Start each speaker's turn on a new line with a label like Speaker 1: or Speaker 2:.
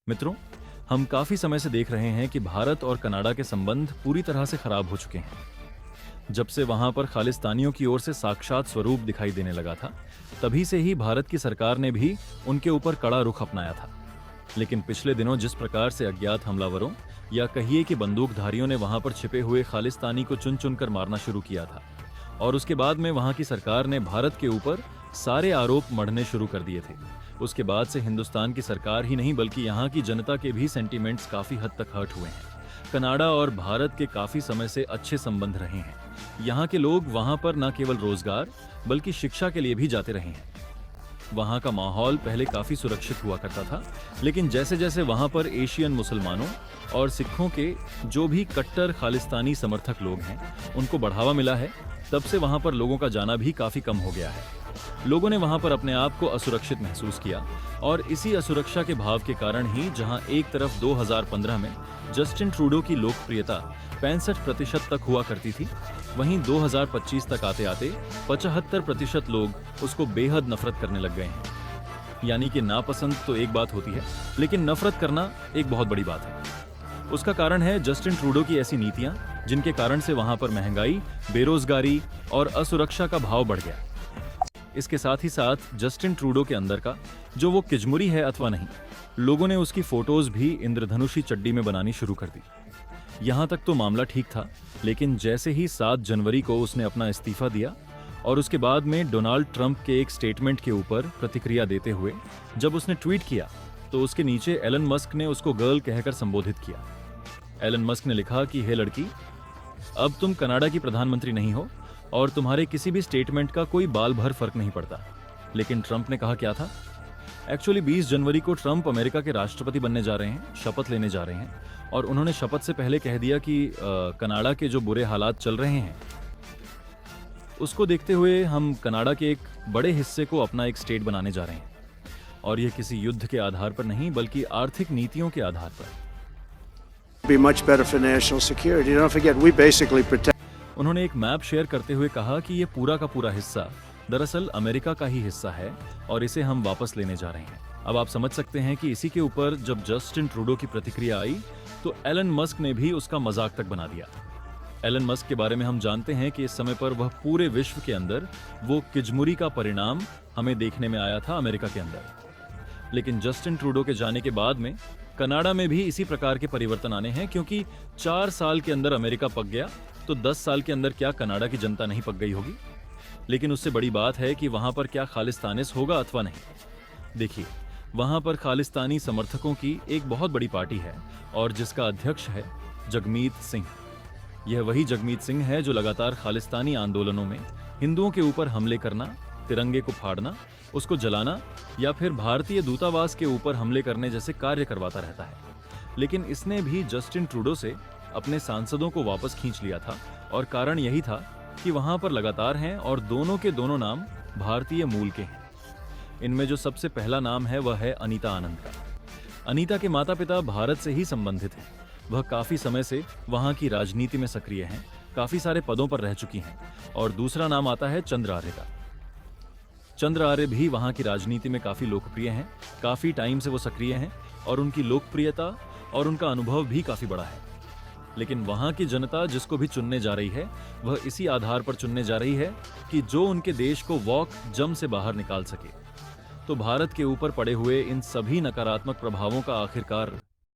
Speaker 1: मित्रों, हम काफी समय से देख रहे हैं कि भारत और कनाडा के संबंध पूरी तरह से खराब हो चुके हैं। जब से वहां पर खालिस्तानियों की ओर से साक्षात स्वरूप दिखाई देने लगा था, तभी से ही भारत की सरकार ने भी उनके ऊपर कड़ा रुख अपनाया था। लेकिन पिछले दिनों जिस प्रकार से अज्ञात हमलावरों या कहिए कि बंदूकधारियों ने वहां पर छिपे हुए खालिस्तानी को चुन चुनकर मारना शुरू किया था, और उसके बाद में वहां की सरकार ने भारत के ऊपर सारे आरोप मढ़ने शुरू कर दिए थे, उसके बाद से हिंदुस्तान की सरकार ही नहीं बल्कि यहाँ की जनता के भी सेंटीमेंट्स काफी हद तक हर्ट हुए हैं। कनाडा और भारत के काफी समय से अच्छे संबंध रहे हैं। यहाँ के लोग वहां पर न केवल रोजगार बल्कि शिक्षा के लिए भी जाते रहे हैं। वहां का माहौल पहले काफी सुरक्षित हुआ करता था, लेकिन जैसे जैसे वहां पर एशियन मुसलमानों और सिखों के जो भी कट्टर खालिस्तानी समर्थक लोग हैं उनको बढ़ावा मिला है, तब से वहां पर लोगों का जाना भी काफी कम हो गया है। लोगों ने वहां पर अपने आप को असुरक्षित महसूस किया, और इसी असुरक्षा के भाव के कारण ही जहां एक तरफ 2015 में जस्टिन ट्रूडो की लोकप्रियता 65% तक हुआ करती थी, वहीं 2025 तक आते आते 75% लोग उसको बेहद नफरत करने लग गए हैं। यानी कि नापसंद तो एक बात होती है, लेकिन नफरत करना एक बहुत बड़ी बात है। उसका कारण है जस्टिन ट्रूडो की ऐसी नीतियां जिनके कारण से वहां पर महंगाई, बेरोजगारी और असुरक्षा का भाव बढ़ गया। इसके साथ ही साथ जस्टिन ट्रूडो के अंदर का जो वो किजमुरी है अथवा नहीं, लोगों ने उसकी फोटोज भी इंद्रधनुषी चड्डी में बनानी शुरू कर दी। यहां तक तो मामला ठीक था, लेकिन जैसे ही 7 जनवरी को उसने अपना इस्तीफा दिया और उसके बाद में डोनाल्ड ट्रंप के एक स्टेटमेंट के ऊपर प्रतिक्रिया देते हुए जब उसने ट्वीट किया, तो उसके नीचे एलन मस्क ने उसको गर्ल कहकर संबोधित किया। एलन मस्क ने लिखा कि हे लड़की, अब तुम कनाडा की प्रधानमंत्री नहीं हो और तुम्हारे किसी भी स्टेटमेंट का कोई बाल भर फर्क नहीं पड़ता। लेकिन ट्रंप ने कहा क्या था? एक्चुअली 20 जनवरी को ट्रंप अमेरिका के राष्ट्रपति बनने जा रहे हैं, शपथ लेने जा रहे हैं, और उन्होंने शपथ से पहले कह दिया कि कनाडा के जो बुरे हालात चल रहे हैं उसको देखते हुए हम कनाडा के एक बड़े हिस्से को अपना एक स्टेट बनाने जा रहे हैं, और यह किसी युद्ध के आधार पर नहीं बल्कि आर्थिक नीतियों के आधार पर।
Speaker 2: Be much better for national security. Don't forget, we basically protect.
Speaker 1: उन्होंने एक मैप शेयर करते हुए कहा कि ये पूरा का पूरा हिस्सा दरअसल अमेरिका का ही हिस्सा है और इसे हम वापस लेने जा रहे हैं। अब आप समझ सकते हैं कि इसी के ऊपर जब जस्टिन ट्रूडो की प्रतिक्रिया आई तो एलन मस्क ने भी उसका मजाक तक बना दिया। एलन मस्क के बारे में हम जानते हैं कि इस समय पर वह पूरे विश्व के अंदर वो किजमुरी का परिणाम हमें देखने में आया था अमेरिका के अंदर। लेकिन जस्टिन ट्रूडो के जाने के बाद में कनाडा में भी इसी प्रकार के परिवर्तन आने हैं, क्योंकि 4 साल के अंदर अमेरिका पक गया तो 10 साल के अंदर क्या कनाडा की जनता नहीं पक गई होगी? लेकिन उससे बड़ी बात है कि वहां पर क्या खालिस्तानिस होगा अथवा नहीं। देखिए, वहां पर खालिस्तानी समर्थकों की एक बहुत बड़ी पार्टी है और जिसका अध्यक्ष है जगमीत सिंह। यह वही जगमीत सिंह है जो लगातार खालिस्तानी आंदोलनों में हिंदुओं के ऊपर हमले करना, तिरंगे को फाड़ना, उसको जलाना या फिर भारतीय दूतावास के ऊपर हमले करने जैसे कार्य करवाता रहता है। लेकिन इसने भी जस्टिन ट्रूडो से अपने सांसदों को वापस खींच लिया था, और कारण यही था कि वहां पर लगातार हैं और दोनों के दोनों नाम भारतीय मूल के हैं। इनमें जो सबसे पहला नाम है वह है अनीता आनंद का। अनीता के माता पिता भारत से ही संबंधित हैं। वह काफी समय से वहां की राजनीति में सक्रिय हैं, काफी सारे पदों पर रह चुकी हैं। और दूसरा नाम आता है चंद्र आर्य का। चंद्र आर्य भी वहां की राजनीति में काफी लोकप्रिय हैं, काफी टाइम से वो सक्रिय हैं और उनकी लोकप्रियता और उनका अनुभव भी काफी बड़ा है। लेकिन वहां की जनता जिसको भी चुनने जा रही है वह इसी आधार पर चुनने जा रही है कि जो उनके देश को वॉक जम से बाहर निकाल सके। तो भारत के ऊपर पड़े हुए इन सभी नकारात्मक प्रभावों का आखिरकार